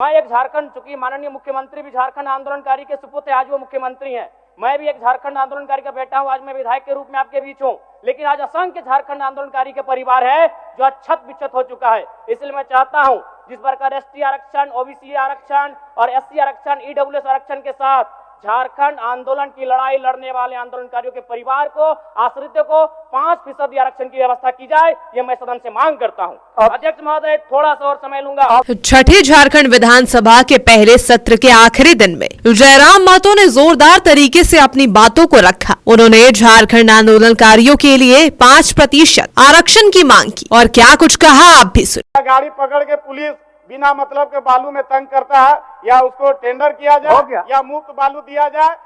मैं एक झारखंड, चूंकि माननीय मुख्यमंत्री भी झारखंड आंदोलनकारी के सुपुत्र आज वो मुख्यमंत्री हैं, मैं भी एक झारखंड आंदोलनकारी का बेटा हूं। आज मैं विधायक के रूप में आपके बीच हूं, लेकिन आज असंख्य झारखंड आंदोलनकारी के परिवार है जो आज छत बिछत हो चुका है। इसलिए मैं चाहता हूं जिस प्रकार एसटी आरक्षण, ओबीसी आरक्षण और एससी आरक्षण, ईडब्ल्यूएस आरक्षण के साथ झारखंड आंदोलन की लड़ाई लड़ने वाले आंदोलनकारियों के परिवार को, आश्रितों को 5% आरक्षण की व्यवस्था की जाए, ये मैं सदन से मांग करता हूं। अध्यक्ष महोदय, थोड़ा सा और समय लूंगा। छठे झारखंड विधानसभा के पहले सत्र के आखिरी दिन में जयराम महतो ने जोरदार तरीके से अपनी बातों को रखा। उन्होंने झारखंड आंदोलनकारियों के लिए 5% आरक्षण की मांग की और क्या कुछ कहा आप भी सुनिए। गाड़ी पकड़ के पुलिस बिना मतलब के बालू में तंग करता है, या उसको टेंडर किया जाए या मुफ्त बालू दिया जाए।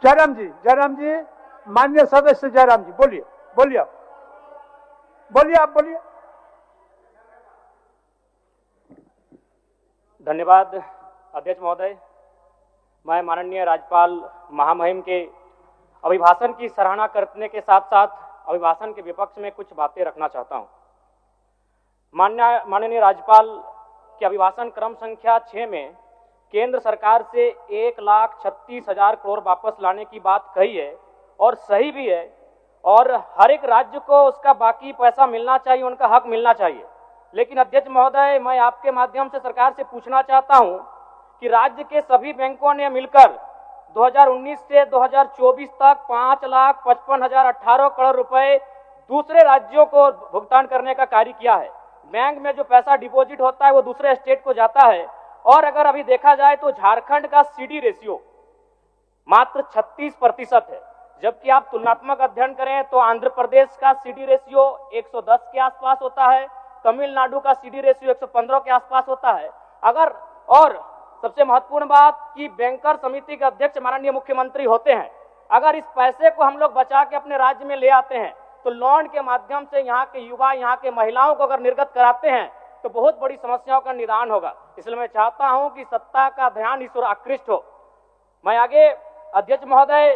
जयराम जी, माननीय सदस्य जयराम जी, बोलिए आप बोलिए। धन्यवाद अध्यक्ष महोदय। मैं माननीय राज्यपाल महामहिम के अभिभाषण की सराहना करने के साथ साथ अभिभाषण के विपक्ष में कुछ बातें रखना चाहता हूं। माननीय राज्यपाल के अभिभाषण क्रम संख्या 6 में केंद्र सरकार से 1,36,000 करोड़ वापस लाने की बात कही है और सही भी है, और हर एक राज्य को उसका बाकी पैसा मिलना चाहिए, उनका हक मिलना चाहिए। लेकिन अध्यक्ष महोदय, मैं आपके माध्यम से सरकार से पूछना चाहता हूं कि राज्य के सभी बैंकों ने मिलकर 2019 से 2024 तक 5,55,018 करोड़ रुपए दूसरे राज्यों को भुगतान करने का कार्य किया है। बैंक में जो पैसा डिपॉजिट होता है वो दूसरे स्टेट को जाता है, और अगर अभी देखा जाए तो झारखंड का सीडी रेशियो मात्र 36% है, जबकि आप तुलनात्मक अध्ययन करें तो आंध्र प्रदेश का सीडी रेशियो 110 के आसपास होता है, तमिलनाडु का सीडी रेशियो 115 के आसपास होता है। और सबसे महत्वपूर्ण बात कि बैंकर समिति के अध्यक्ष माननीय मुख्यमंत्री होते हैं। अगर इस पैसे को हम लोग बचा के अपने राज्य में ले आते हैं तो लोन के माध्यम से यहाँ के युवा, यहाँ के महिलाओं को अगर निर्गत कराते हैं तो बहुत बड़ी समस्याओं का निदान होगा। इसलिए मैं चाहता हूं कि सत्ता का ध्यान इस ओर आकृष्ट हो। मैं आगे अध्यक्ष महोदय,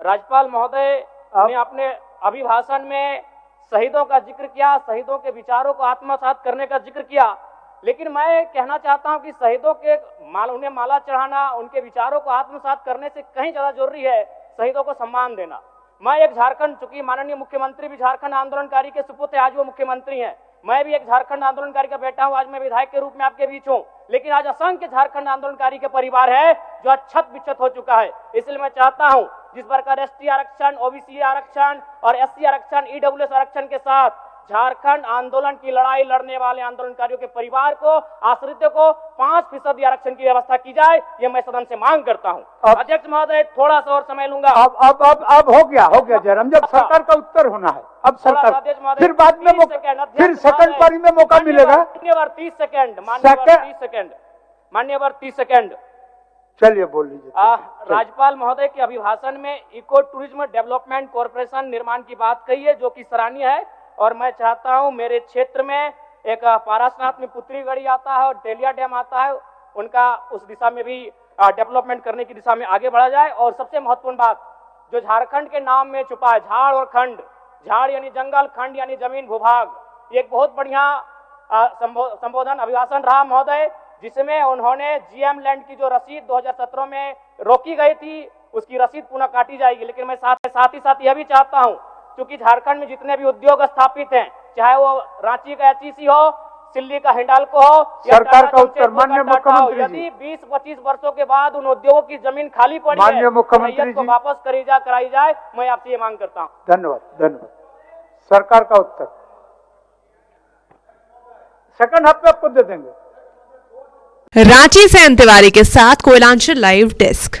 राज्यपाल महोदय ने अपने अभिभाषण में शहीदों का जिक्र किया, शहीदों के विचारों को आत्मसात करने का जिक्र किया, लेकिन मैं कहना चाहता हूं कि शहीदों के उन्हें माला चढ़ाना, उनके विचारों को आत्मसात करने से कहीं ज्यादा जरूरी है शहीदों को सम्मान देना। मैं एक झारखंड, चूंकि माननीय मुख्यमंत्री भी झारखंड आंदोलनकारी के सुपुत्र आज वो मुख्यमंत्री हैं, मैं भी एक झारखंड आंदोलनकारी का बेटा हूं। आज मैं विधायक के रूप में आपके बीच हूं, लेकिन आज असंख्य झारखंड आंदोलनकारी के परिवार है जो आज छत बिछत हो चुका है। इसलिए मैं चाहता हूं जिस प्रकार एसटी आरक्षण, ओबीसी आरक्षण और एससी आरक्षण, ईडब्ल्यूएस आरक्षण के साथ झारखंड आंदोलन की लड़ाई लड़ने वाले आंदोलनकारियों के परिवार को, आश्रितों को 5% आरक्षण की व्यवस्था की जाए, ये मैं सदन से मांग करता हूं। अध्यक्ष महोदय, थोड़ा सा और समय लूंगा। अब हो गया जयराम, जब सरकार का उत्तर होना है, अब सरकार फिर बाद में फिर सेकंड पारी में मौका मिलेगा। मान्यवर 30 सेकंड, मान्यवर 30 सेकंड। चलिए बोल लीजिए। राज्यपाल महोदय के अभिभाषण में इको टूरिज्म डेवलपमेंट कॉर्पोरेशन निर्माण की बात कही है, जो कि सराहनीय है, और मैं चाहता हूं मेरे क्षेत्र में एक पारासनाथ में पुत्री गढ़ी आता है और टेलिया डैम आता है, उनका उस दिशा में भी डेवलपमेंट करने की दिशा में आगे बढ़ा जाए। और सबसे महत्वपूर्ण बात जो झारखंड के नाम में छुपा है, झाड़ और खंड, झाड़ यानी जंगल, खंड यानी जमीन भूभाग, ये एक बहुत बढ़िया संबोधन अभिभाषण रहा महोदय, जिसमें उन्होंने जीएम लैंड की जो रसीद 2017 में रोकी गई थी उसकी रसीद पुनः काटी जाएगी। लेकिन मैं साथ ही साथ यह भी चाहता हूं, क्योंकि झारखंड में जितने भी उद्योग स्थापित हैं, चाहे वो रांची का एचईसी हो, सिल्ली का हिंडाल्को हो, सरकार का उत्तर माननीय मुख्यमंत्री जी, यदि 20-25 वर्षों के बाद उन उद्योगों की जमीन खाली पड़ी है, माननीय मुख्यमंत्री को वापस कराई जाए, मैं आपसे ये मांग करता हूँ। धन्यवाद। सरकार का उत्तर सेकंड हाफ में आपको दे देंगे। रांची से अंतिवारी के साथ कोयलांचल लाइव डेस्क।